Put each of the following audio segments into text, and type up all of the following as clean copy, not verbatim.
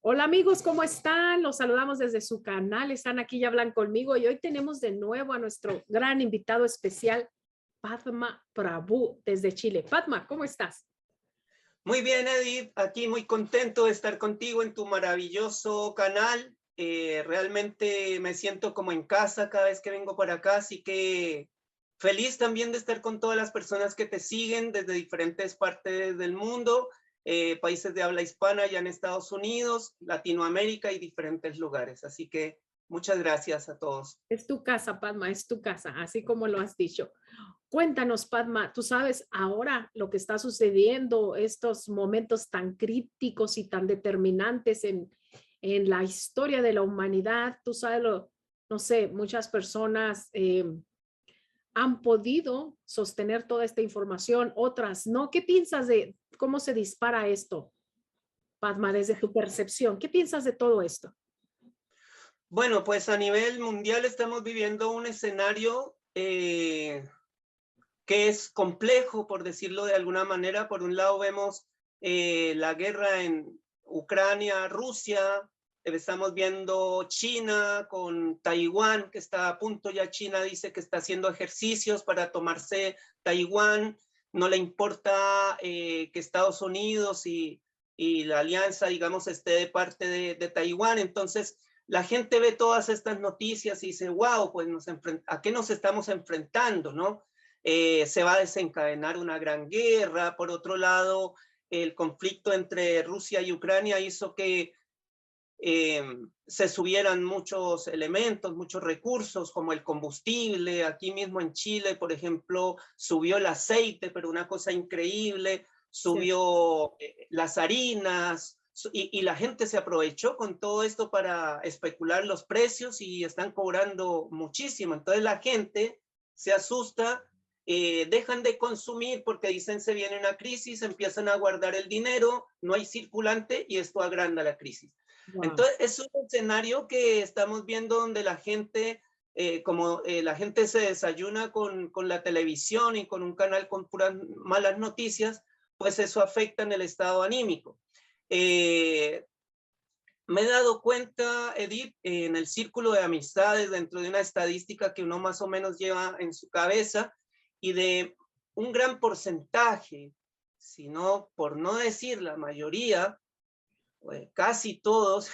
Hola amigos, ¿cómo están? Los saludamos desde su canal, están aquí y hablan conmigo y hoy tenemos de nuevo a nuestro gran invitado especial, Padma Prabhu desde Chile. Padma, ¿cómo estás? Muy bien, Edith, aquí muy contento de estar contigo en tu maravilloso canal. Realmente me siento como en casa cada vez que vengo por acá, así que feliz también de estar con todas las personas que te siguen desde diferentes partes del mundo, países de habla hispana, allá en Estados Unidos, Latinoamérica y diferentes lugares. Así que muchas gracias a todos. Es tu casa, Padma, es tu casa, así como lo has dicho. Cuéntanos, Padma, tú sabes ahora lo que está sucediendo, estos momentos tan críticos y tan determinantes en la historia de la humanidad. Tú sabes, no sé, muchas personas han podido sostener toda esta información, otras no. ¿Qué piensas de cómo se dispara esto, Padma, desde tu percepción? ¿Qué piensas de todo esto? Bueno, pues a nivel mundial estamos viviendo un escenario que es complejo, por decirlo de alguna manera. Por un lado vemos la guerra en Ucrania, Rusia, estamos viendo China con Taiwán, que está a punto, ya China dice que está haciendo ejercicios para tomarse Taiwán, no le importa que Estados Unidos y la alianza, digamos, esté de parte de Taiwán. Entonces la gente ve todas estas noticias y dice, wow, pues ¿a qué nos estamos enfrentando, no? Se va a desencadenar una gran guerra. Por otro lado, el conflicto entre Rusia y Ucrania hizo que se subieran muchos elementos, muchos recursos, como el combustible. Aquí mismo en Chile, por ejemplo, subió el aceite, pero una cosa increíble, Sí. subió las harinas, y la gente se aprovechó con todo esto para especular los precios y están cobrando muchísimo. Entonces la gente se asusta, dejan de consumir porque dicen se viene una crisis, empiezan a guardar el dinero, no hay circulante y esto agranda la crisis. Wow. Entonces es un escenario que estamos viendo donde la gente, la gente se desayuna con la televisión y con un canal con puras malas noticias, pues eso afecta en el estado anímico. Eh, Me he dado cuenta, Edith, en el círculo de amistades, dentro de una estadística que uno más o menos lleva en su cabeza, y de un gran porcentaje, si no, por no decir la mayoría, casi todos,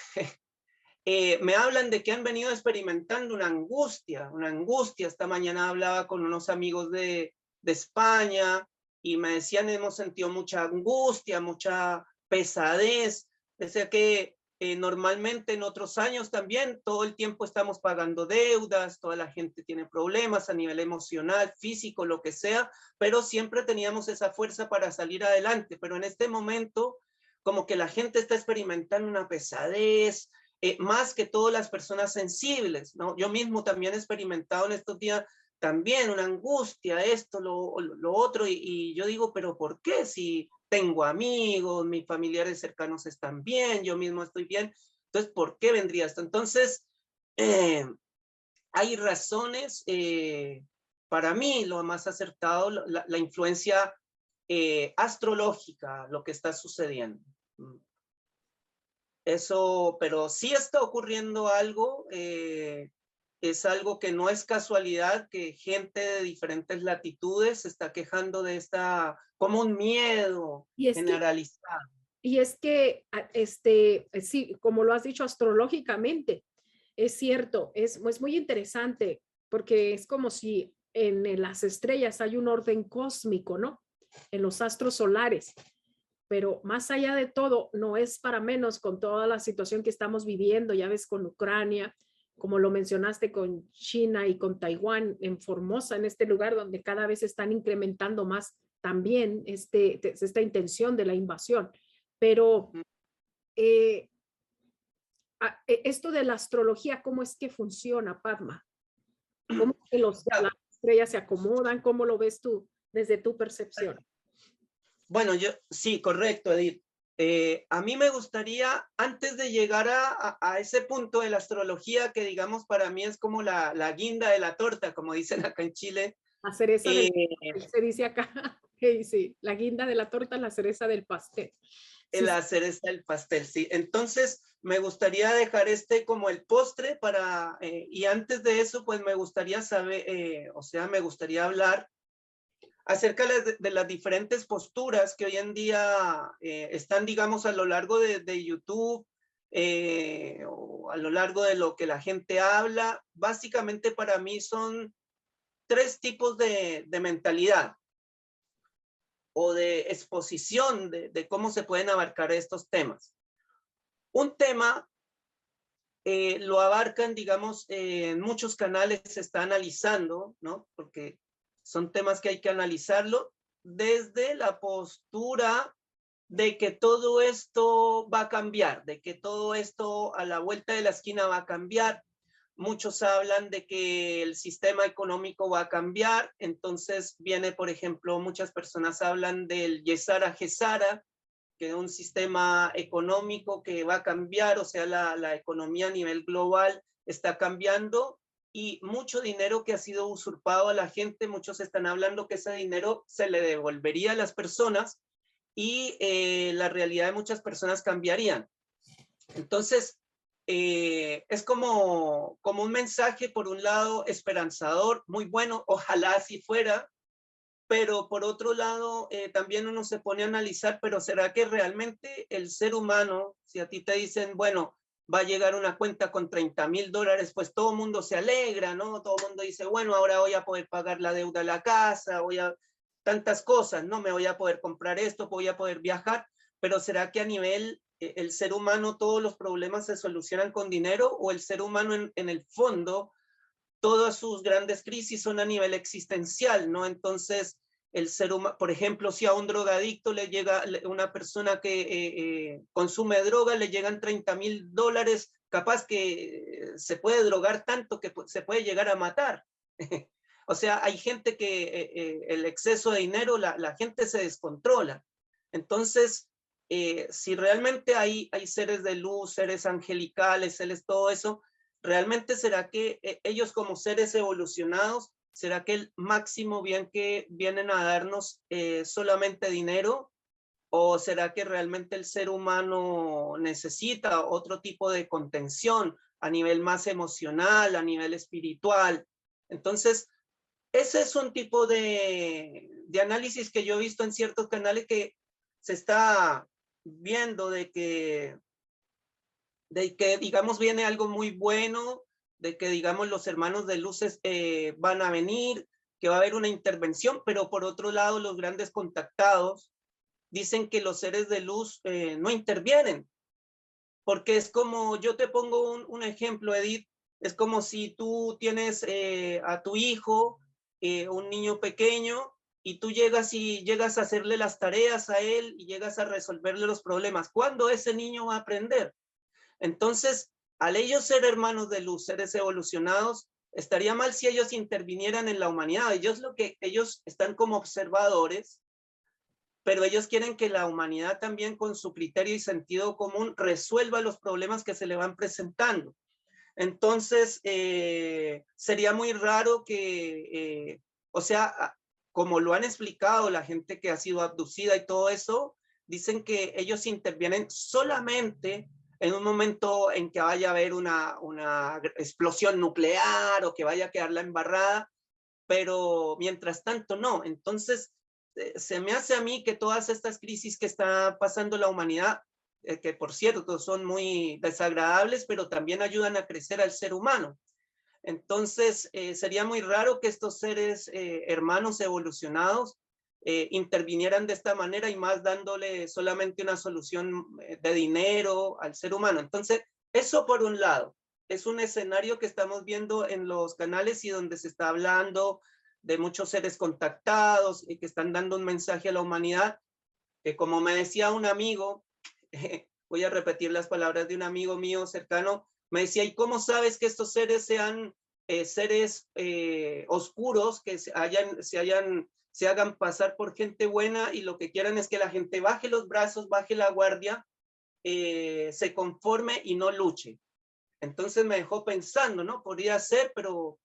me hablan de que han venido experimentando una angustia, una angustia. Esta mañana hablaba con unos amigos de España y me decían, hemos sentido mucha angustia, mucha pesadez. Decía que normalmente en otros años también todo el tiempo estamos pagando deudas, toda la gente tiene problemas a nivel emocional, físico, lo que sea, pero siempre teníamos esa fuerza para salir adelante. Pero en este momento, como que la gente está experimentando una pesadez, más que todas las personas sensibles, ¿no? Yo mismo también he experimentado en estos días también una angustia, esto, lo otro, y yo digo, pero ¿por qué? Si tengo amigos, mis familiares cercanos están bien, yo mismo estoy bien, entonces, ¿por qué vendría esto? Entonces, eh, hay razones, para mí lo más acertado, la influencia astrológica, lo que está sucediendo. Eso, pero sí está ocurriendo algo, es algo que no es casualidad que gente de diferentes latitudes se está quejando de esta, como un miedo Y es que generalizado. sí, como lo has dicho astrológicamente, es cierto, es muy interesante porque es como si en las estrellas hay un orden cósmico, ¿no? En los astros solares, pero más allá de todo, no es para menos con toda la situación que estamos viviendo, ya ves, con Ucrania, como lo mencionaste, con China y con Taiwán, en Formosa, en este lugar donde cada vez están incrementando más también esta intención de la invasión. Pero eh, esto de la astrología, ¿cómo es que funciona, Padma? ¿Cómo es que las estrellas se acomodan? ¿Cómo lo ves tú desde tu percepción? Bueno, yo sí, correcto, Edith. A mí me gustaría, antes de llegar a ese punto de la astrología, que digamos para mí es como la guinda de la torta, como dicen acá en Chile. La cereza eh, del pastel, se dice acá. Hey, sí, la guinda de la torta, la cereza del pastel. el Sí, hacer está el pastel, sí. Entonces, me gustaría dejar este como el postre para, y antes de eso, pues me gustaría saber, o sea, me gustaría hablar acerca de las diferentes posturas que hoy en día están, digamos, a lo largo de YouTube, o a lo largo de lo que la gente habla. Básicamente para mí son tres tipos de mentalidad o de exposición de cómo se pueden abarcar estos temas. Un tema lo abarcan, digamos, en muchos canales se está analizando, ¿no? Porque son temas que hay que analizarlo desde la postura de que todo esto va a cambiar, de que todo esto a la vuelta de la esquina va a cambiar. Muchos hablan de que el sistema económico va a cambiar, entonces viene, por ejemplo, muchas personas hablan del Yesara Gesara, que es un sistema económico que va a cambiar, o sea, la economía a nivel global está cambiando y mucho dinero que ha sido usurpado a la gente, muchos están hablando que ese dinero se le devolvería a las personas y la realidad de muchas personas cambiarían. Entonces, es como un mensaje, por un lado, esperanzador, muy bueno, ojalá así fuera, pero por otro lado, también uno se pone a analizar, pero ¿será que realmente el ser humano, si a ti te dicen, bueno, va a llegar una cuenta con $30,000, pues todo el mundo se alegra, ¿no? Todo el mundo dice, bueno, ahora voy a poder pagar la deuda de la casa, voy a tantas cosas, ¿no? Me voy a poder comprar esto, voy a poder viajar, pero ¿será que a nivel el ser humano todos los problemas se solucionan con dinero o el ser humano en el fondo todas sus grandes crisis son a nivel existencial, ¿no? Entonces, el ser humano, por ejemplo, si a un drogadicto le llega, una persona que consume droga, le llegan $30,000, capaz que se puede drogar tanto que se puede llegar a matar. O sea, hay gente que el exceso de dinero, la gente se descontrola. Entonces, si realmente hay seres de luz, seres angelicales, seres todo eso, ¿realmente será que ellos como seres evolucionados, será que el máximo bien que vienen a darnos solamente dinero? ¿O será que realmente el ser humano necesita otro tipo de contención a nivel más emocional, a nivel espiritual? Entonces, ese es un tipo de análisis que yo he visto en ciertos canales que se está viendo de que digamos viene algo muy bueno, de que digamos los hermanos de luces van a venir, que va a haber una intervención, pero por otro lado los grandes contactados dicen que los seres de luz no intervienen, porque es como, yo te pongo un ejemplo, Edith, es como si tú tienes a tu hijo, un niño pequeño, y tú llegas a hacerle las tareas a él y llegas a resolverle los problemas. ¿Cuándo ese niño va a aprender? Entonces, al ellos ser hermanos de luz, seres evolucionados, estaría mal si ellos intervinieran en la humanidad. Ellos están como observadores, pero ellos quieren que la humanidad también con su criterio y sentido común resuelva los problemas que se le van presentando. Entonces, sería muy raro o sea, como lo han explicado la gente que ha sido abducida y todo eso, dicen que ellos intervienen solamente en un momento en que vaya a haber una explosión nuclear o que vaya a quedar la embarrada, pero mientras tanto no. Entonces, se me hace a mí que todas estas crisis que está pasando la humanidad, que por cierto son muy desagradables, pero también ayudan a crecer al ser humano. Entonces, sería muy raro que estos seres hermanos evolucionados intervinieran de esta manera y más dándole solamente una solución de dinero al ser humano. Entonces, eso por un lado, es un escenario que estamos viendo en los canales y donde se está hablando de muchos seres contactados y que están dando un mensaje a la humanidad, que como me decía un amigo, voy a repetir las palabras de un amigo mío cercano, me decía, ¿y cómo sabes que estos seres sean seres oscuros, que se hagan pasar por gente buena y lo que quieran es que la gente baje los brazos, baje la guardia, se conforme y no luche? Entonces me dejó pensando, ¿no? Podría ser, pero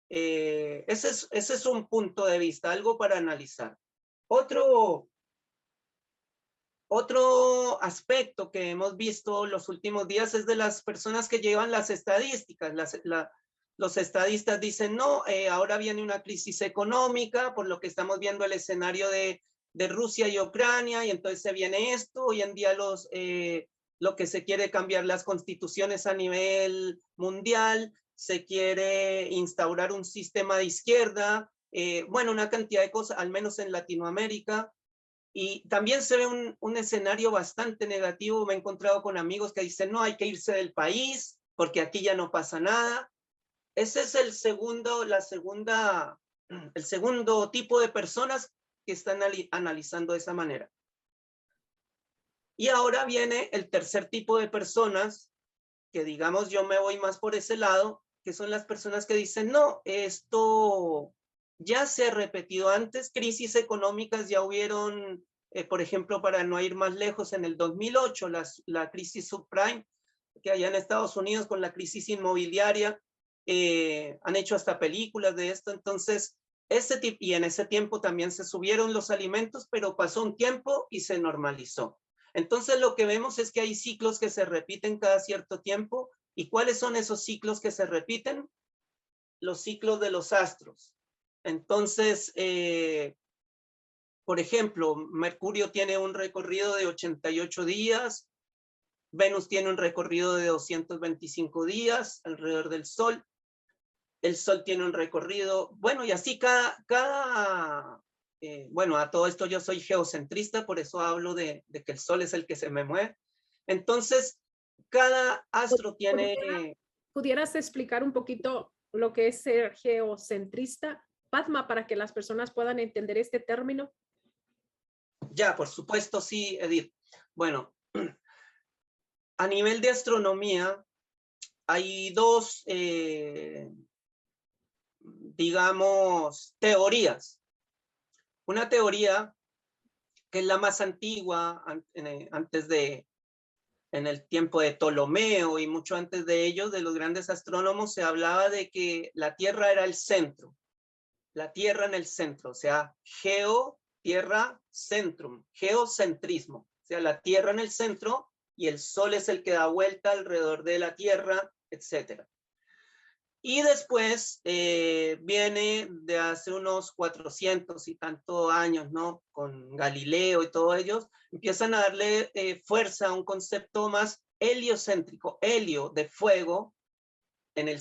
ese es un punto de vista, algo para analizar. Otro, Otro aspecto que hemos visto los últimos días es de las personas que llevan las estadísticas. Los estadistas dicen, no, ahora viene una crisis económica, por lo que estamos viendo el escenario de Rusia y Ucrania, y entonces se viene esto. Hoy en día lo que se quiere cambiar las constituciones a nivel mundial, se quiere instaurar un sistema de izquierda, bueno, una cantidad de cosas, al menos en Latinoamérica. Y también se ve un escenario bastante negativo. Me he encontrado con amigos que dicen, no, hay que irse del país porque aquí ya no pasa nada. Ese es el segundo tipo de personas que están analizando de esa manera. Y ahora viene el tercer tipo de personas, que digamos yo me voy más por ese lado, que son las personas que dicen, no, esto ya se ha repetido antes, crisis económicas ya hubieron, por ejemplo, para no ir más lejos, en el 2008, la crisis subprime, que allá en Estados Unidos con la crisis inmobiliaria, han hecho hasta películas de esto. Entonces, y en ese tiempo también se subieron los alimentos, pero pasó un tiempo y se normalizó. Entonces, lo que vemos es que hay ciclos que se repiten cada cierto tiempo. ¿Y cuáles son esos ciclos que se repiten? Los ciclos de los astros. Entonces, por ejemplo, Mercurio tiene un recorrido de 88 días, Venus tiene un recorrido de 225 días alrededor del Sol, el Sol tiene un recorrido, bueno, y así bueno, a todo esto yo soy geocentrista, por eso hablo de que el Sol es el que se me mueve. Entonces, cada astro tiene... ¿Pudieras explicar un poquito lo que es ser geocentrista, Padma, para que las personas puedan entender este término? Ya, por supuesto, sí, Edith. Bueno, a nivel de astronomía, hay dos, digamos, teorías. Una teoría que es la más antigua, en el tiempo de Ptolomeo y mucho antes de ellos, de los grandes astrónomos, se hablaba de que la Tierra era el centro. La Tierra en el centro, o sea, Tierra, centrum, geocentrismo. O sea, la Tierra en el centro y el Sol es el que da vuelta alrededor de la Tierra, etc. Y después viene de hace unos 400 y tantos años, ¿no? Con Galileo y todos ellos, empiezan a darle fuerza a un concepto más heliocéntrico, helio de fuego, en el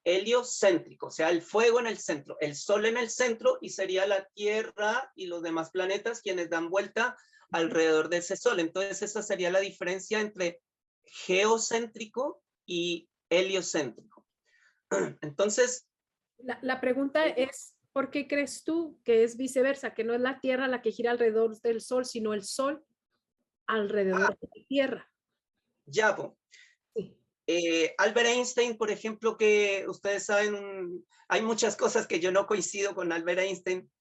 heliocéntrico, o sea, el fuego en el centro, el Sol en el centro, y sería la Tierra y los demás planetas quienes dan vuelta alrededor de ese Sol. Entonces esa sería la diferencia entre geocéntrico y heliocéntrico. Entonces, la pregunta es, ¿por qué crees tú que es viceversa, que no es la Tierra la que gira alrededor del Sol, sino el Sol alrededor de la Tierra? Ya, Sí. Albert Einstein, por ejemplo, que ustedes saben, hay muchas cosas que yo no coincido con Albert Einstein,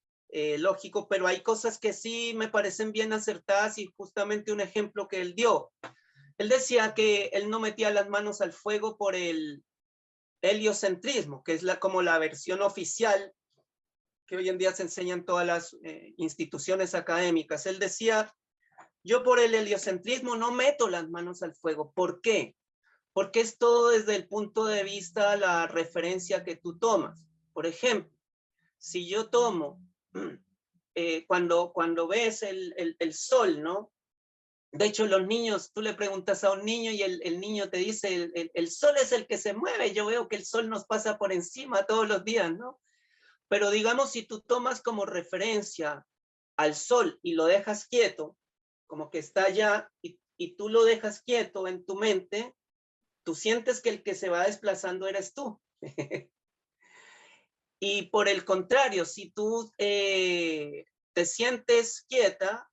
lógico, pero hay cosas que sí me parecen bien acertadas, y justamente un ejemplo que él dio. Él decía que él no metía las manos al fuego por el heliocentrismo, que es como la versión oficial que hoy en día se enseña en todas las instituciones académicas. Él decía, yo por el heliocentrismo no meto las manos al fuego. ¿Por qué? Porque es todo desde el punto de vista, la referencia que tú tomas. Por ejemplo, si yo tomo, cuando ves el Sol, ¿no? De hecho, los niños, tú le preguntas a un niño y el niño te dice, el Sol es el que se mueve. Yo veo que el Sol nos pasa por encima todos los días, ¿no? Pero digamos, si tú tomas como referencia al Sol y lo dejas quieto, como que está allá, y tú lo dejas quieto en tu mente, tú sientes que el que se va desplazando eres tú. Y por el contrario, si tú te sientes quieta,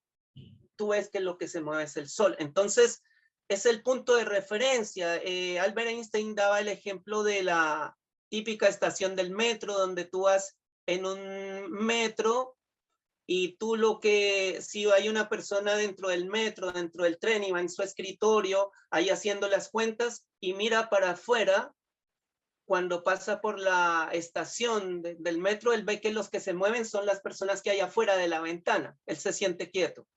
tú ves que lo que se mueve es el Sol. Entonces, es el punto de referencia. Albert Einstein daba el ejemplo de la típica estación del metro, donde tú vas en un metro y tú si hay una persona dentro del metro, dentro del tren, y va en su escritorio, ahí haciendo las cuentas, y mira para afuera, cuando pasa por la estación del metro, él ve que los que se mueven son las personas que hay afuera de la ventana. Él se siente quieto.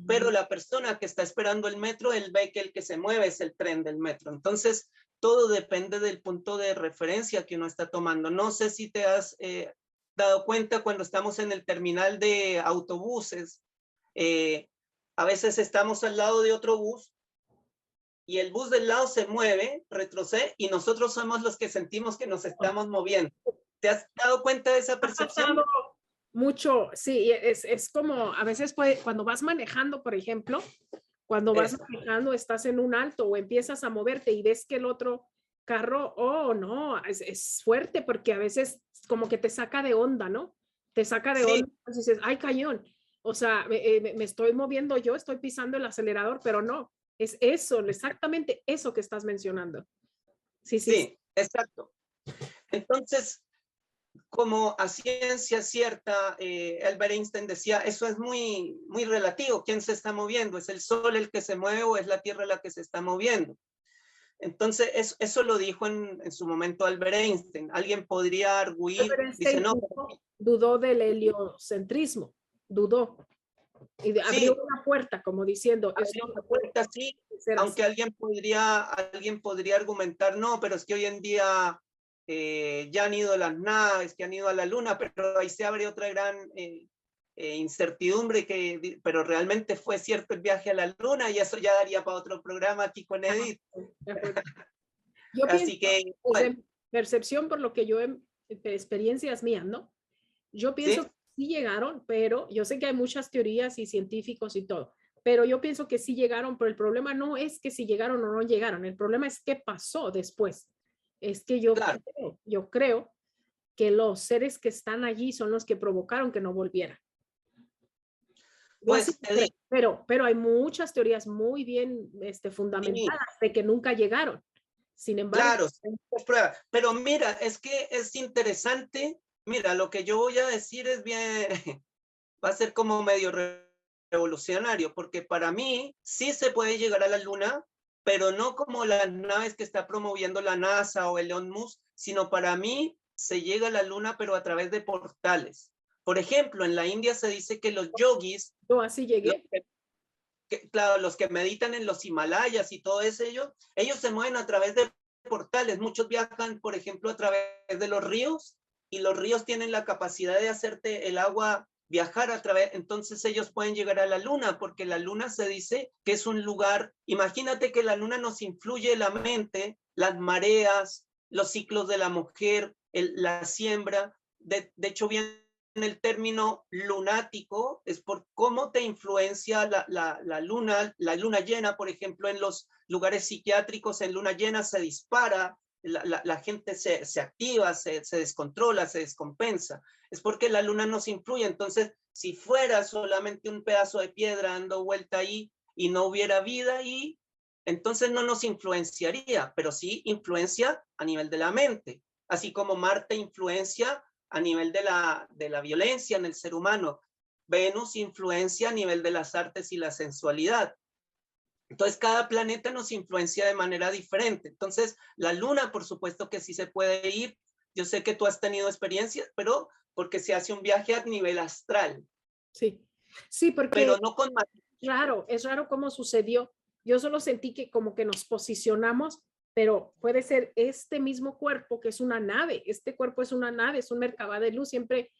pero la persona que está esperando el metro, él ve que el que se mueve es el tren del metro. Entonces, todo depende del punto de referencia que uno está tomando. No sé si te has dado cuenta cuando estamos en el terminal de autobuses, a veces estamos al lado de otro bus y el bus del lado se mueve, retrocede, y nosotros somos los que sentimos que nos estamos moviendo. ¿Te has dado cuenta de esa percepción? Mucho, sí, es como a veces cuando vas manejando, por ejemplo, cuando vas manejando, estás en un alto o empiezas a moverte y ves que el otro carro, oh, no, es fuerte porque a veces como que te saca de onda, ¿no? Te saca de onda, entonces dices, ay, cañón, o sea, me estoy moviendo yo, estoy pisando el acelerador, pero no, es eso, exactamente eso que estás mencionando. Sí, sí. Sí, exacto. Entonces, como a ciencia cierta, Albert Einstein decía, eso es muy, muy relativo. ¿Quién se está moviendo? ¿Es el sol el que se mueve o es la Tierra la que se está moviendo? Entonces, eso lo dijo en su momento Albert Einstein. Alguien podría arguir, dice, no. Dudó del heliocentrismo, dudó. Y abrió una puerta, como diciendo, abrió una puerta, sí, aunque alguien podría argumentar, no, pero es que hoy en día ya han ido las naves, que han ido a la luna, pero ahí se abre otra gran incertidumbre, pero realmente fue cierto el viaje a la luna, y eso ya daría para otro programa aquí con Edith. Yo Así pienso, que, bueno, percepción por lo que yo, experiencias mías, ¿no? Yo pienso ¿sí? que sí llegaron, pero yo sé que hay muchas teorías y científicos y todo, pero yo pienso que sí llegaron, pero el problema no es que si llegaron o no llegaron, el problema es qué pasó después. Es que Claro. yo creo que los seres que están allí son los que provocaron que no volvieran. Pues, pero hay muchas teorías muy bien fundamentadas de que nunca llegaron. Sin embargo. Claro, pero mira, es que es interesante. Mira, lo que yo voy a decir es bien, va a ser como medio revolucionario, porque para mí sí se puede llegar a la luna, pero no como las naves que está promoviendo la NASA o Elon Musk, sino para mí se llega a la luna, pero a través de portales. Por ejemplo, en la India se dice que los yogis, yo así llegué. Claro, los que meditan en los Himalayas y todo eso, ellos se mueven a través de portales. Muchos viajan, por ejemplo, a través de los ríos, y los ríos tienen la capacidad de hacerte el agua viajar a través, entonces ellos pueden llegar a la luna, porque la luna se dice que es un lugar, imagínate que la luna nos influye la mente, las mareas, los ciclos de la mujer, la siembra, de hecho viene el término lunático, es por cómo te influencia la luna llena, por ejemplo, en los lugares psiquiátricos, en luna llena se dispara, la gente se activa, se descontrola, se descompensa. Es porque la luna nos influye. Entonces, si fuera solamente un pedazo de piedra dando vuelta ahí y no hubiera vida ahí, entonces no nos influenciaría, pero sí influencia a nivel de la mente, así como Marte influencia a nivel de la violencia en el ser humano. Venus influencia a nivel de las artes y la sensualidad. Entonces, cada planeta nos influencia de manera diferente. Entonces, la luna, por supuesto que sí se puede ir. Yo sé que tú has tenido experiencias, pero porque se hace un viaje a nivel astral. Sí, sí, porque pero no con claro, es raro cómo sucedió. Yo solo sentí que como que nos posicionamos, pero puede ser este mismo cuerpo que es una nave. Este cuerpo es una nave, es un Merkabah de luz. Siempre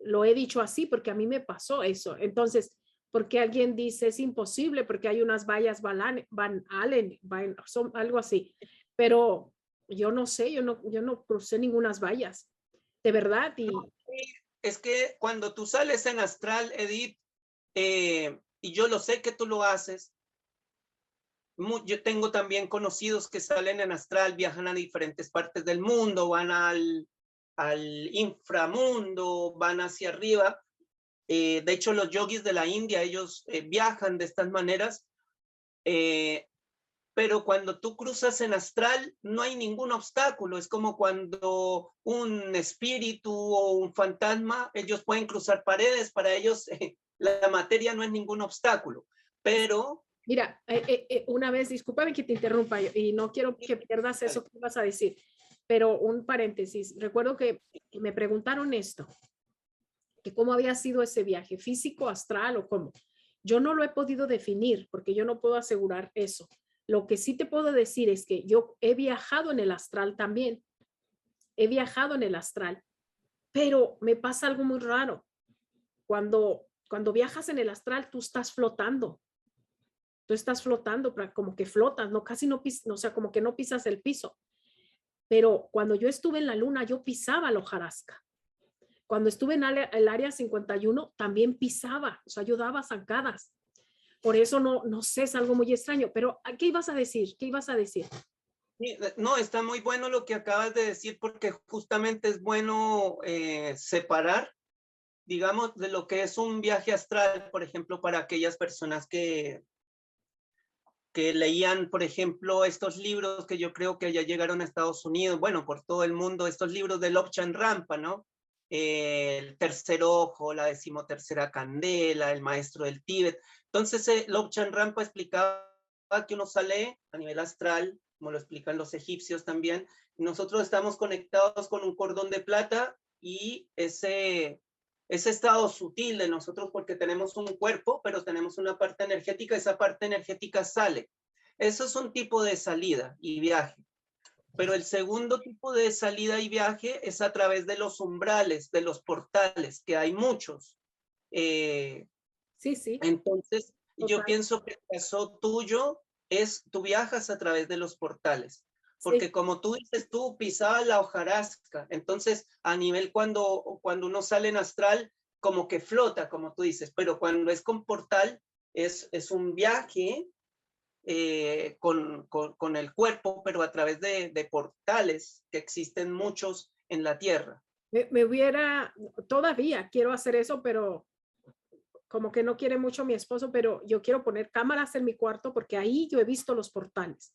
lo he dicho así porque a mí me pasó eso. Entonces, porque alguien dice es imposible porque hay unas vallas Van Allen, son algo así, pero yo no sé, yo no crucé ninguna vallas, de verdad. Y es que cuando tú sales en astral, Edith, y yo lo sé que tú lo haces, yo tengo también conocidos que salen en astral, viajan a diferentes partes del mundo, van al inframundo, van hacia arriba. De hecho, los yogis de la India, ellos viajan de estas maneras, pero cuando tú cruzas en astral no hay ningún obstáculo. Es como cuando un espíritu o un fantasma, ellos pueden cruzar paredes, para ellos la materia no es ningún obstáculo, pero... Mira, una vez, discúlpame que te interrumpa y no quiero que pierdas eso que vas a decir, pero un paréntesis, recuerdo que me preguntaron esto, que cómo había sido ese viaje, físico, astral o cómo. Yo no lo he podido definir porque yo no puedo asegurar eso. Lo que sí te puedo decir es que yo he viajado en el astral también. He viajado en el astral, pero me pasa algo muy raro. Cuando viajas en el astral, tú estás flotando. Tú estás flotando, como que flotas, no casi no pisas, o sea, como que no pisas el piso. Pero cuando yo estuve en la luna, yo pisaba la hojarasca. Cuando estuve en el área 51, también pisaba, o sea, yo daba zancadas. Por eso no sé, es algo muy extraño. Pero, ¿qué ibas a decir? ¿Qué ibas a decir? No, está muy bueno lo que acabas de decir porque justamente es bueno separar, digamos, de lo que es un viaje astral, por ejemplo, para aquellas personas que leían, por ejemplo, estos libros que yo creo que ya llegaron a Estados Unidos, bueno, por todo el mundo, estos libros de Lobchan Rampa, ¿no? El tercer ojo, la decimotercera candela, el maestro del Tíbet. Entonces, Lobchan Rampa explicaba que uno sale a nivel astral, como lo explican los egipcios también, y nosotros estamos conectados con un cordón de plata y ese estado sutil de nosotros, porque tenemos un cuerpo, pero tenemos una parte energética, esa parte energética sale. Eso es un tipo de salida y viaje. Pero el segundo tipo de salida y viaje es a través de los umbrales, de los portales, que hay muchos. Sí. Entonces, yo Total. pienso que el caso tuyo es, tú viajas a través de los portales. Porque Sí. como tú dices, tú pisabas la hojarasca. Entonces, a nivel cuando uno sale en astral, como que flota, como tú dices. Pero cuando es con portal, es un viaje con el cuerpo, pero a través de portales que existen muchos en la Tierra. Todavía quiero hacer eso, pero como que no quiere mucho mi esposo, pero yo quiero poner cámaras en mi cuarto porque ahí yo he visto los portales.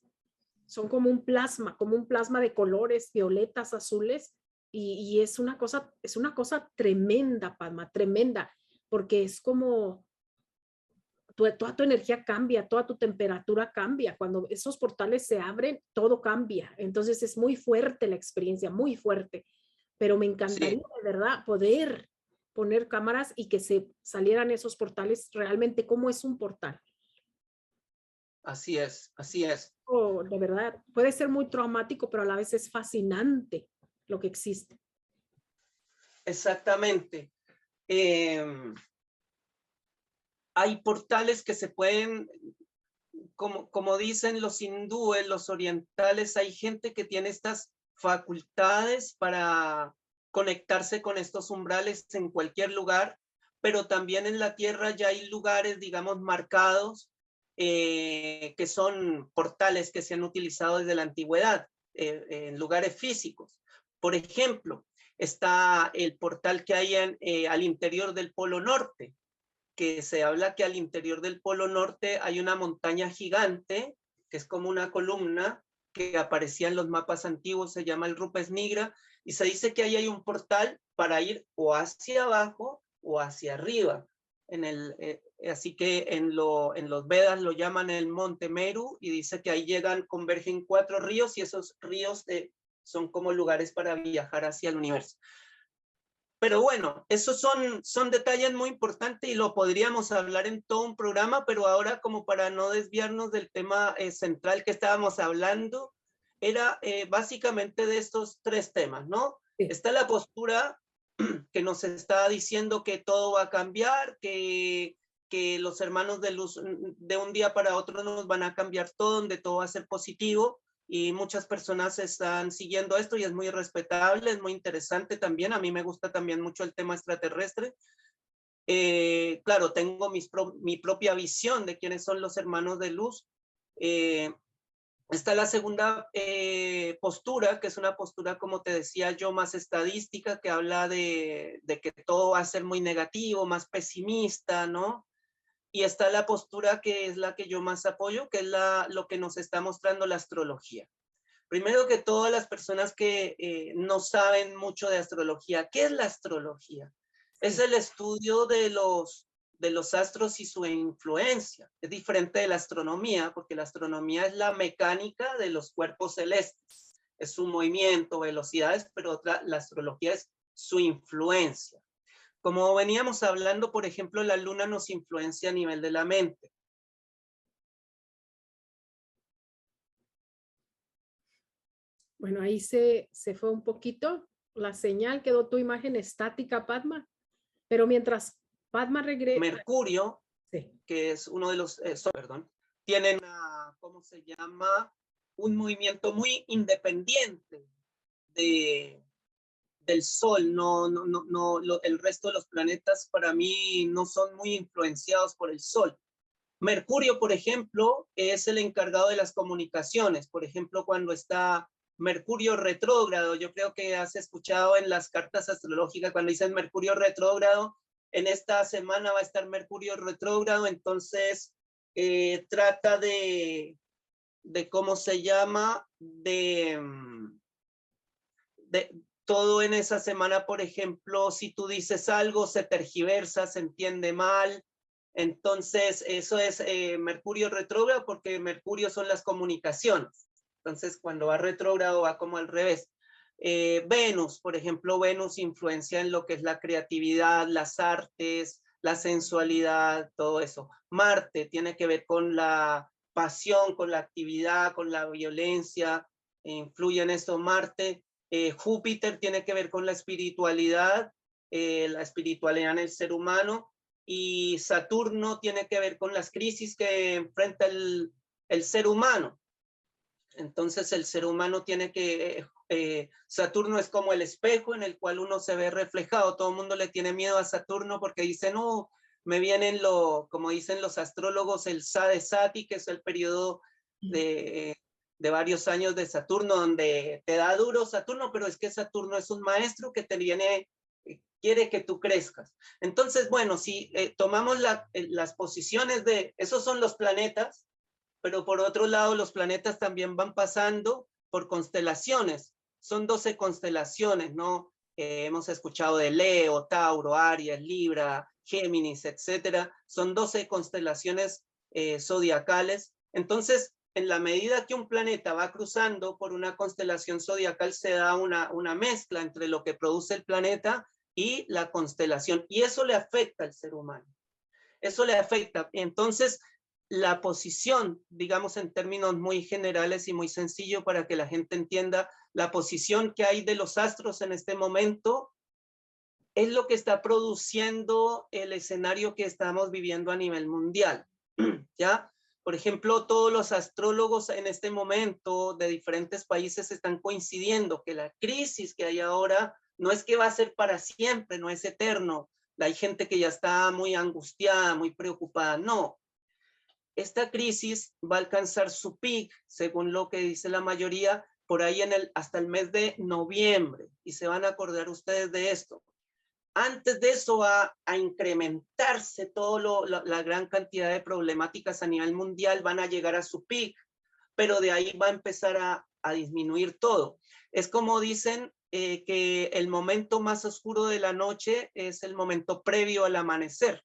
Son como un plasma de colores, violetas, azules, y es una cosa tremenda, Padma, tremenda, porque es como toda tu energía cambia, toda tu temperatura cambia. Cuando esos portales se abren, todo cambia. Entonces es muy fuerte la experiencia, muy fuerte. Pero me encantaría, Sí, de verdad, poder poner cámaras y que se salieran esos portales realmente como es un portal. así es, así es. Oh, de verdad, puede ser muy traumático, pero a la vez es fascinante lo que existe. Exactamente. Eh, Hay portales que se pueden, como dicen los hindúes, los orientales, hay gente que tiene estas facultades para conectarse con estos umbrales en cualquier lugar, pero también en la Tierra ya hay lugares, digamos, marcados, que son portales que se han utilizado desde la antigüedad, en lugares físicos. Por ejemplo, está el portal que hay al interior del Polo Norte, que se habla que al interior del Polo Norte hay una montaña gigante, que es como una columna que aparecía en los mapas antiguos, se llama el Rupes Nigra, y se dice que ahí hay un portal para ir o hacia abajo o hacia arriba. Así que en los Vedas lo llaman el Monte Meru, y dice que ahí convergen 4 ríos, y esos ríos son como lugares para viajar hacia el universo. Pero bueno, esos son detalles muy importantes y lo podríamos hablar en todo un programa, pero ahora, como para no desviarnos del tema central que estábamos hablando, era básicamente de estos 3 temas, ¿no? Sí. Está la postura que nos está diciendo que todo va a cambiar, que los hermanos de luz de un día para otro nos van a cambiar todo, donde todo va a ser positivo. Y muchas personas están siguiendo esto y es muy respetable, es muy interesante también. A mí me gusta también mucho el tema extraterrestre. Claro, tengo mi propia visión de quiénes son los hermanos de luz. Está la segunda postura, que es una postura, como te decía yo, más estadística, que habla de que todo va a ser muy negativo, más pesimista, ¿no? Y está la postura que es la que yo más apoyo, que es lo que nos está mostrando la astrología. Primero que todas las personas que no saben mucho de astrología, ¿qué es la astrología? Es Sí. el estudio de los astros y su influencia. Es diferente de la astronomía, porque la astronomía es la mecánica de los cuerpos celestes, es su movimiento, velocidades, pero la astrología es su influencia. Como veníamos hablando, por ejemplo, la luna nos influencia a nivel de la mente. Bueno, ahí se fue un poquito la señal, quedó tu imagen estática, Padma, pero mientras Padma regresa, Mercurio, sí. que es uno de los, perdón, tienen, ¿cómo se llama? Un movimiento muy independiente del Sol. El resto de los planetas para mí no son muy influenciados por el Sol. Mercurio, por ejemplo, es el encargado de las comunicaciones. Por ejemplo, cuando está Mercurio retrógrado, yo creo que has escuchado en las cartas astrológicas cuando dicen Mercurio retrógrado, en esta semana va a estar Mercurio retrógrado, entonces trata de cómo se llama, de todo en esa semana. Por ejemplo, si tú dices algo, se tergiversa, se entiende mal. Entonces, eso es Mercurio retrógrado, porque Mercurio son las comunicaciones. Entonces, cuando va retrógrado, va como al revés. Venus, por ejemplo, Venus influencia en lo que es la creatividad, las artes, la sensualidad, todo eso. Marte tiene que ver con la pasión, con la actividad, con la violencia, influye en esto Marte. Júpiter tiene que ver con la espiritualidad en el ser humano, y Saturno tiene que ver con las crisis que enfrenta el ser humano. Entonces el ser humano tiene que, Saturno es como el espejo en el cual uno se ve reflejado. Todo el mundo le tiene miedo a Saturno porque dice, no, me vienen como dicen los astrólogos, el Sa de Sati, que es el periodo de varios años de Saturno, donde te da duro Saturno, pero es que Saturno es un maestro que te viene, quiere que tú crezcas. Entonces, bueno, si tomamos las posiciones de, esos son los planetas, pero por otro lado los planetas también van pasando por constelaciones. Son 12 constelaciones, ¿no? Hemos escuchado de Leo, Tauro, Aries, Libra, Géminis, etcétera. Son 12 constelaciones zodiacales. Entonces, en la medida que un planeta va cruzando por una constelación zodiacal, se da una mezcla entre lo que produce el planeta y la constelación. Y eso le afecta al ser humano. Eso le afecta. Entonces, la posición, digamos en términos muy generales y muy sencillo para que la gente entienda, la posición que hay de los astros en este momento es lo que está produciendo el escenario que estamos viviendo a nivel mundial. ¿Ya? Por ejemplo, todos los astrólogos en este momento de diferentes países están coincidiendo que la crisis que hay ahora no es que va a ser para siempre, no es eterno. Hay gente que ya está muy angustiada, muy preocupada. No, esta crisis va a alcanzar su peak, según lo que dice la mayoría, por ahí hasta el mes de noviembre. Y se van a acordar ustedes de esto. Antes de eso va a incrementarse la gran cantidad de problemáticas a nivel mundial, van a llegar a su peak, pero de ahí va a empezar a disminuir todo. Es como dicen que el momento más oscuro de la noche es el momento previo al amanecer.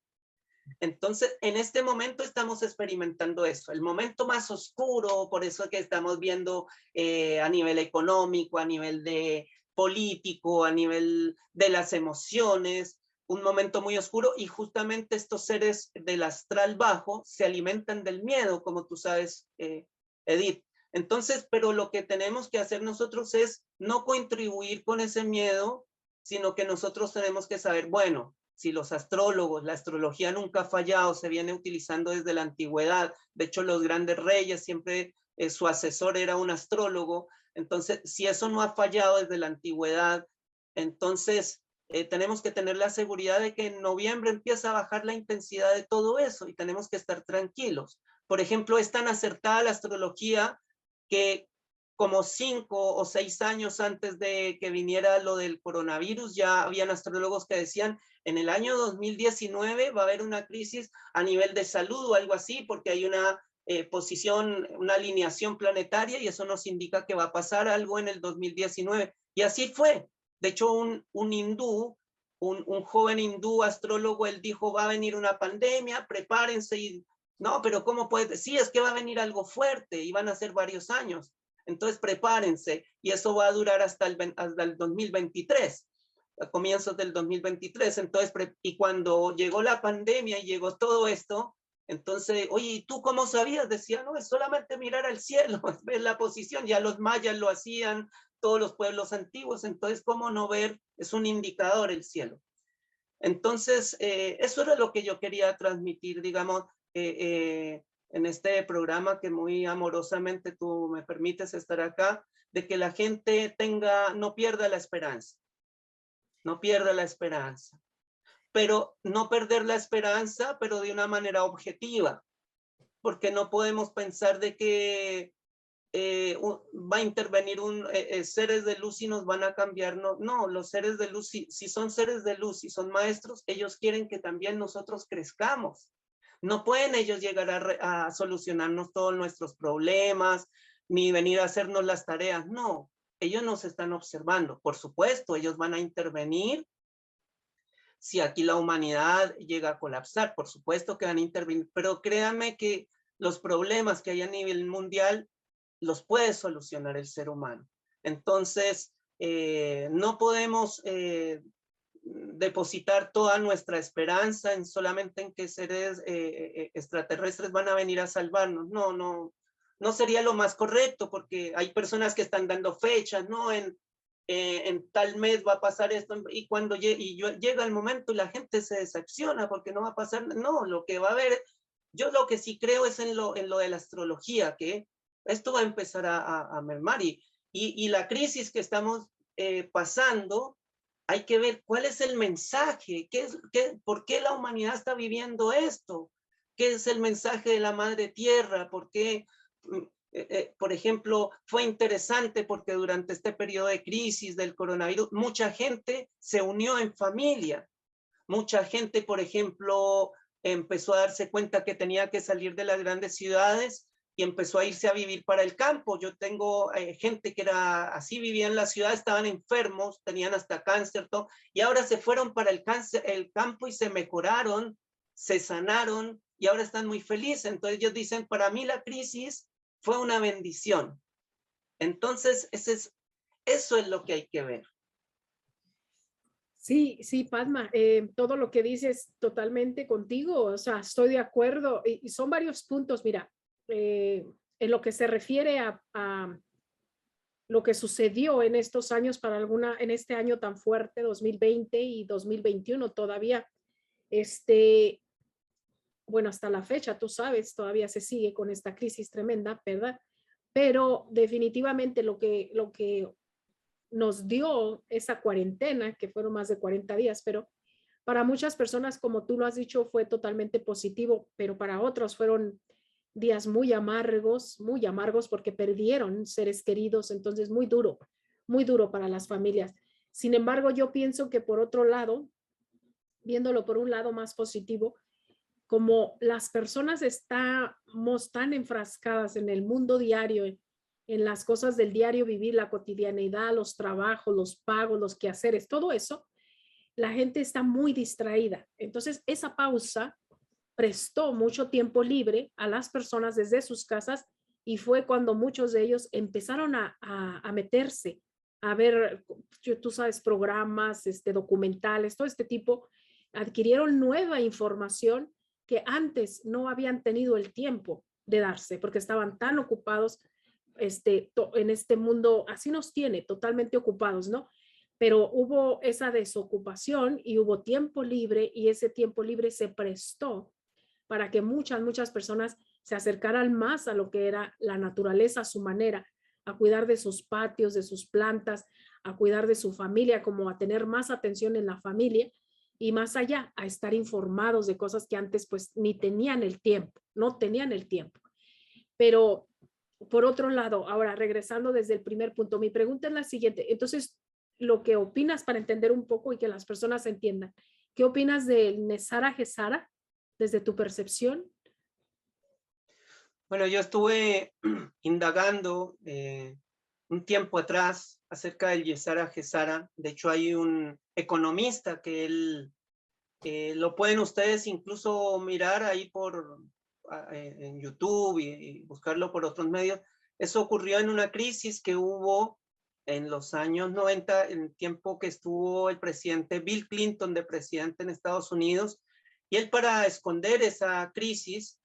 Entonces, en este momento estamos experimentando eso, el momento más oscuro, por eso que estamos viendo a nivel económico, a nivel de político, a nivel de las emociones, un momento muy oscuro, y justamente estos seres del astral bajo se alimentan del miedo, como tú sabes, Edith. Entonces, pero lo que tenemos que hacer nosotros es no contribuir con ese miedo, sino que nosotros tenemos que saber, bueno, si los astrólogos, la astrología nunca ha fallado, se viene utilizando desde la antigüedad. De hecho, los grandes reyes siempre, su asesor era un astrólogo. Entonces, si eso no ha fallado desde la antigüedad, entonces tenemos que tener la seguridad de que en noviembre empieza a bajar la intensidad de todo eso y tenemos que estar tranquilos. Por ejemplo, es tan acertada la astrología que como 5 o 6 años antes de que viniera lo del coronavirus, ya habían astrólogos que decían, en el año 2019 va a haber una crisis a nivel de salud o algo así, porque hay una posición, una alineación planetaria, y eso nos indica que va a pasar algo en el 2019. Y así fue. De hecho, un hindú, un joven hindú astrólogo, él dijo, va a venir una pandemia, prepárense. Y no, pero ¿cómo puede? Sí, es que va a venir algo fuerte y van a ser varios años. Entonces prepárense, y eso va a durar hasta el 2023. a comienzos del 2023. Entonces, y cuando llegó la pandemia y llegó todo esto, entonces, oye, ¿y tú cómo sabías? Decía, no, es solamente mirar al cielo, ver la posición. Ya los mayas lo hacían, todos los pueblos antiguos. Entonces, ¿cómo no ver? Es un indicador el cielo. Entonces, eso era lo que yo quería transmitir, digamos, en este programa que muy amorosamente tú me permites estar acá, de que la gente no pierda la esperanza, no pierda la esperanza, pero no perder la esperanza, pero de una manera objetiva, porque no podemos pensar de que va a intervenir seres de luz y nos van a cambiar. No, no, los seres de luz, si son seres de luz y son maestros, ellos quieren que también nosotros crezcamos. No pueden ellos llegar a solucionarnos todos nuestros problemas, ni venir a hacernos las tareas. No, ellos nos están observando. Por supuesto, ellos van a intervenir si aquí la humanidad llega a colapsar. Por supuesto que van a intervenir, pero créanme que los problemas que hay a nivel mundial los puede solucionar el ser humano. Entonces, no podemos depositar toda nuestra esperanza solamente en que seres extraterrestres van a venir a salvarnos. No, no, no sería lo más correcto, porque hay personas que están dando fechas, ¿no? En tal mes va a pasar esto, y cuando llega el momento y la gente se decepciona porque no va a pasar, no, lo que va a haber, yo lo que sí creo es en lo de la astrología, que esto va a empezar a mermar, y la crisis que estamos pasando, hay que ver cuál es el mensaje, por qué la humanidad está viviendo esto, qué es el mensaje de la Madre Tierra, por qué, por ejemplo, fue interesante porque durante este periodo de crisis del coronavirus, mucha gente se unió en familia, mucha gente, por ejemplo, empezó a darse cuenta que tenía que salir de las grandes ciudades y empezó a irse a vivir para el campo. Yo tengo gente que era así, vivía en la ciudad, estaban enfermos, tenían hasta cáncer, todo, y ahora se fueron para el campo y se mejoraron, se sanaron y ahora están muy felices. Entonces ellos dicen, para mí la crisis fue una bendición. Entonces eso es lo que hay que ver. Sí, sí, Padma, todo lo que dices totalmente contigo, o sea, estoy de acuerdo y son varios puntos, mira, en lo que se refiere a lo que sucedió en estos años en este año tan fuerte, 2020 y 2021 todavía, bueno, hasta la fecha, tú sabes, todavía se sigue con esta crisis tremenda, ¿verdad? Pero definitivamente lo que nos dio esa cuarentena, que fueron más de 40 días, pero para muchas personas, como tú lo has dicho, fue totalmente positivo, pero para otros fueron días muy amargos porque perdieron seres queridos, entonces muy duro para las familias. Sin embargo, yo pienso que por otro lado, viéndolo por un lado más positivo, como las personas estamos tan enfrascadas en el mundo diario, en las cosas del diario vivir, la cotidianidad, los trabajos, los pagos, los quehaceres, todo eso, la gente está muy distraída. Entonces, esa pausa prestó mucho tiempo libre a las personas desde sus casas y fue cuando muchos de ellos empezaron a meterse, a ver, tú sabes, programas, documentales, todo este tipo, adquirieron nueva información que antes no habían tenido el tiempo de darse porque estaban tan ocupados en este mundo, así nos tiene totalmente ocupados, ¿no? Pero hubo esa desocupación y hubo tiempo libre y ese tiempo libre se prestó para que muchas personas se acercaran más a lo que era la naturaleza a su manera, a cuidar de sus patios, de sus plantas, a cuidar de su familia, como a tener más atención en la familia y más allá, a estar informados de cosas que antes pues ni tenían el tiempo, no tenían el tiempo. Pero por otro lado, ahora regresando desde el primer punto, mi pregunta es la siguiente. Entonces, lo que opinas para entender un poco y que las personas entiendan, ¿qué opinas del Nesara Gesara desde tu percepción? Bueno, yo estuve indagando un tiempo atrás acerca del Yesara Gesara. De hecho, hay un economista que él, lo pueden ustedes incluso mirar ahí en YouTube y buscarlo por otros medios. Eso ocurrió en una crisis que hubo en los años 90, en el tiempo que estuvo el presidente Bill Clinton de presidente en Estados Unidos, y él, para esconder esa crisis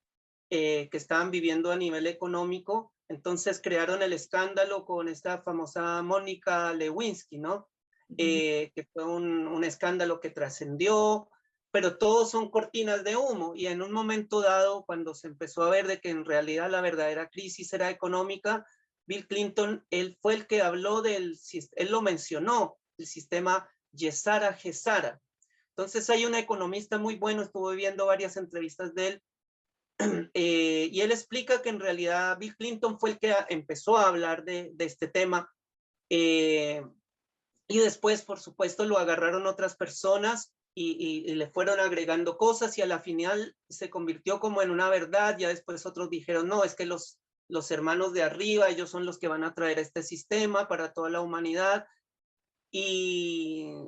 que estaban viviendo a nivel económico, entonces crearon el escándalo con esta famosa Mónica Lewinsky, ¿no? Que fue un escándalo que trascendió, pero todos son cortinas de humo, y en un momento dado, cuando se empezó a ver de que en realidad la verdadera crisis era económica, Bill Clinton, él fue el que habló él lo mencionó, el sistema Yesara-Gesara. Entonces hay un economista muy bueno, estuve viendo varias entrevistas de él, y él explica que en realidad Bill Clinton fue el que empezó a hablar de este tema, y después, por supuesto, lo agarraron otras personas y le fueron agregando cosas, y a la final se convirtió como en una verdad. Ya después otros dijeron, no, es que los hermanos de arriba, ellos son los que van a traer este sistema para toda la humanidad. Y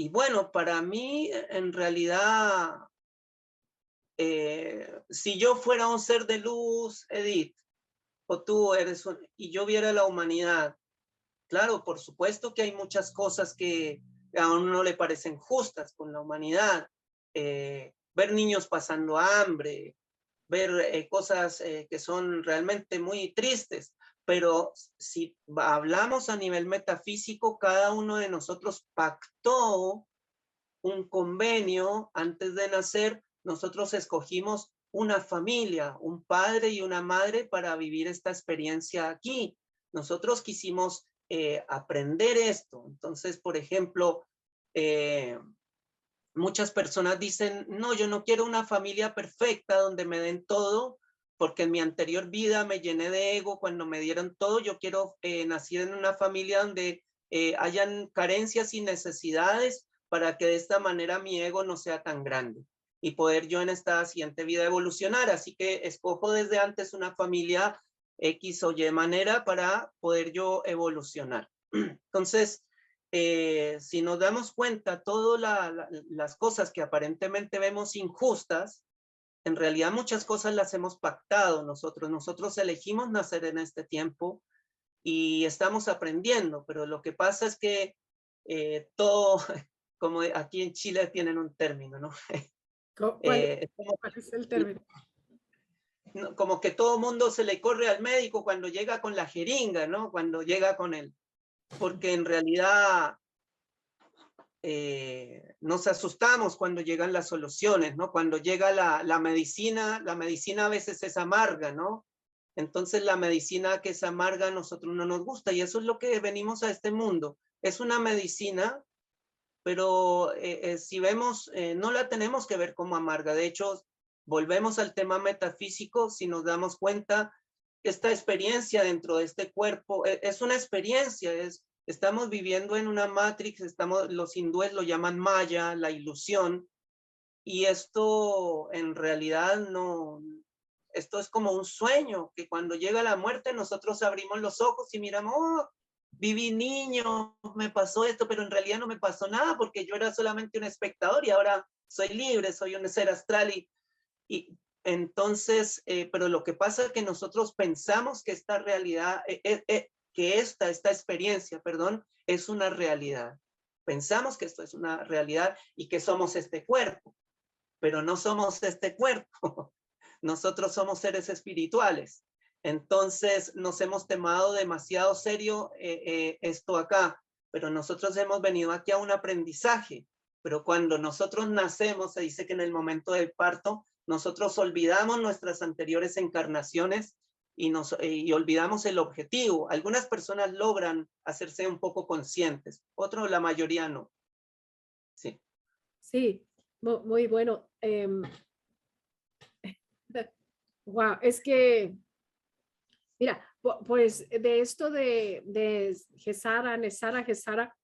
bueno, para mí, en realidad, si yo fuera un ser de luz, Edith, o tú eres, y yo viera la humanidad, claro, por supuesto que hay muchas cosas que a uno no le parecen justas con la humanidad. Ver niños pasando hambre, ver cosas que son realmente muy tristes, pero si hablamos a nivel metafísico, cada uno de nosotros pactó un convenio antes de nacer. Nosotros escogimos una familia, un padre y una madre para vivir esta experiencia aquí. Nosotros quisimos aprender esto. Entonces, por ejemplo, muchas personas dicen, no, yo no quiero una familia perfecta donde me den todo, porque en mi anterior vida me llené de ego cuando me dieron todo. Yo quiero nacer en una familia donde hayan carencias y necesidades, para que de esta manera mi ego no sea tan grande y poder yo en esta siguiente vida evolucionar. Así que escojo desde antes una familia X o Y manera para poder yo evolucionar. Entonces, si nos damos cuenta, todas las cosas que aparentemente vemos injustas, en realidad muchas cosas las hemos pactado nosotros. Nosotros elegimos nacer en este tiempo y estamos aprendiendo, pero lo que pasa es que todo, como aquí en Chile tienen un término, ¿no? ¿Cuál es el término? Como que todo mundo se le corre al médico cuando llega con la jeringa, ¿no? Cuando llega con él, porque en realidad nos asustamos cuando llegan las soluciones, ¿no? Cuando llega la medicina a veces es amarga, ¿no? Entonces la medicina que es amarga a nosotros no nos gusta, y eso es lo que venimos a este mundo. Es una medicina, pero si vemos, no la tenemos que ver como amarga. De hecho, volvemos al tema metafísico. Si nos damos cuenta, esta experiencia dentro de este cuerpo es una experiencia, estamos viviendo en una matrix, los hindúes lo llaman maya, la ilusión, y esto en realidad no, esto es como un sueño, que cuando llega la muerte nosotros abrimos los ojos y miramos, oh, viví niño, me pasó esto, pero en realidad no me pasó nada, porque yo era solamente un espectador y ahora soy libre, soy un ser astral. Y entonces, pero lo que pasa es que nosotros pensamos que esta realidad, que esta experiencia, perdón, es una realidad. Pensamos que esto es una realidad y que somos este cuerpo, pero no somos este cuerpo. Nosotros somos seres espirituales. Entonces nos hemos tomado demasiado serio esto acá, pero nosotros hemos venido aquí a un aprendizaje. Pero cuando nosotros nacemos, se dice que en el momento del parto, nosotros olvidamos nuestras anteriores encarnaciones y olvidamos el objetivo. Algunas personas logran hacerse un poco conscientes, otros, la mayoría no. Sí. Sí, muy bueno. Wow, es que, mira, pues de esto de Gesara, Nesara, Gesara,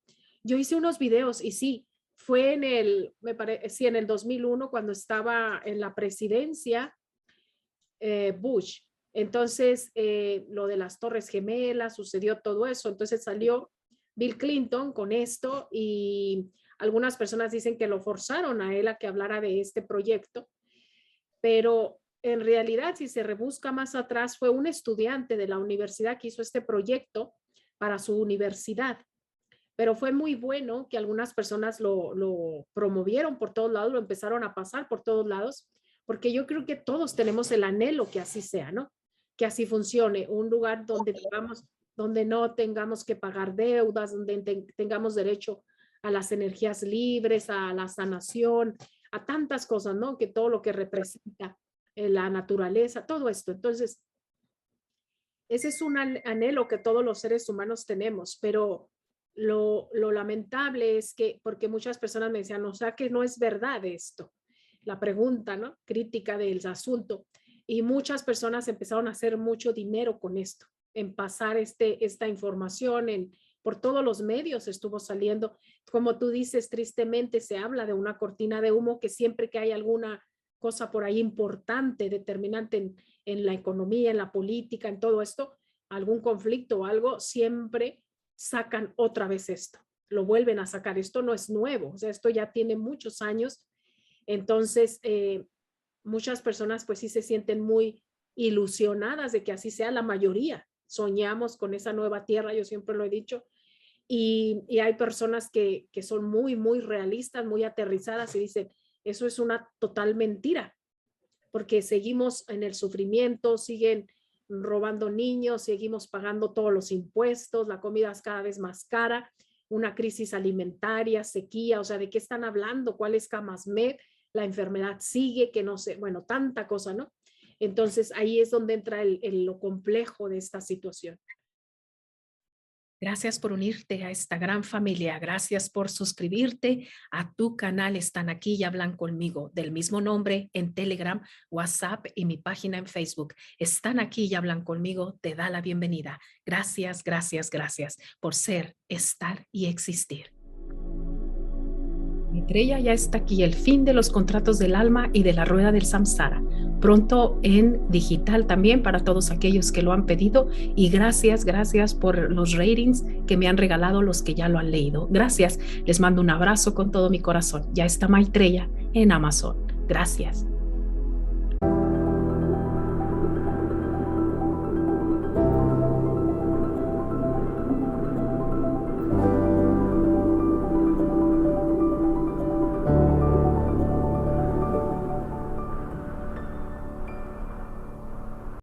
yo hice unos videos y sí, fue me parece, sí, en el 2001 cuando estaba en la presidencia Bush. Entonces, lo de las Torres Gemelas, sucedió todo eso. Entonces salió Bill Clinton con esto y algunas personas dicen que lo forzaron a él a que hablara de este proyecto, pero en realidad, si se rebusca más atrás, fue un estudiante de la universidad que hizo este proyecto para su universidad. Pero fue muy bueno que algunas personas lo promovieron por todos lados, lo empezaron a pasar por todos lados, porque yo creo que todos tenemos el anhelo que así sea, ¿no? Que así funcione, un lugar donde no tengamos que pagar deudas, donde tengamos derecho a las energías libres, a la sanación, a tantas cosas, ¿no? Que todo lo que representa la naturaleza, todo esto. Entonces, ese es un anhelo que todos los seres humanos tenemos, pero lo lamentable es que, porque muchas personas me decían, o sea, que no es verdad esto, la pregunta, ¿no? Crítica del asunto. Y muchas personas empezaron a hacer mucho dinero con esto, en pasar esta información, por todos los medios estuvo saliendo. Como tú dices, tristemente se habla de una cortina de humo, que siempre que hay alguna cosa por ahí importante, determinante en la economía, en la política, en todo esto, algún conflicto o algo, siempre sacan otra vez esto, lo vuelven a sacar. Esto no es nuevo, o sea, esto ya tiene muchos años. Entonces, muchas personas pues sí se sienten muy ilusionadas de que así sea. La mayoría soñamos con esa nueva tierra, yo siempre lo he dicho, y hay personas que son muy, muy realistas, muy aterrizadas y dicen, eso es una total mentira, porque seguimos en el sufrimiento, siguen robando niños, seguimos pagando todos los impuestos, la comida es cada vez más cara, una crisis alimentaria, sequía, o sea, ¿de qué están hablando? ¿Cuál es Camasmed? La enfermedad sigue, que no sé, bueno, tanta cosa, ¿no? Entonces ahí es donde entra lo complejo de esta situación. Gracias por unirte a esta gran familia. Gracias por suscribirte a tu canal. Están aquí y hablan conmigo, del mismo nombre, en Telegram, WhatsApp y mi página en Facebook. Están aquí y hablan conmigo. Te da la bienvenida. Gracias, gracias, gracias por ser, estar y existir. Maitreya ya está aquí, el fin de los contratos del alma y de la rueda del samsara. Pronto en digital también para todos aquellos que lo han pedido. Y gracias por los ratings que me han regalado los que ya lo han leído. Gracias, les mando un abrazo con todo mi corazón. Ya está Maitreya en Amazon. Gracias.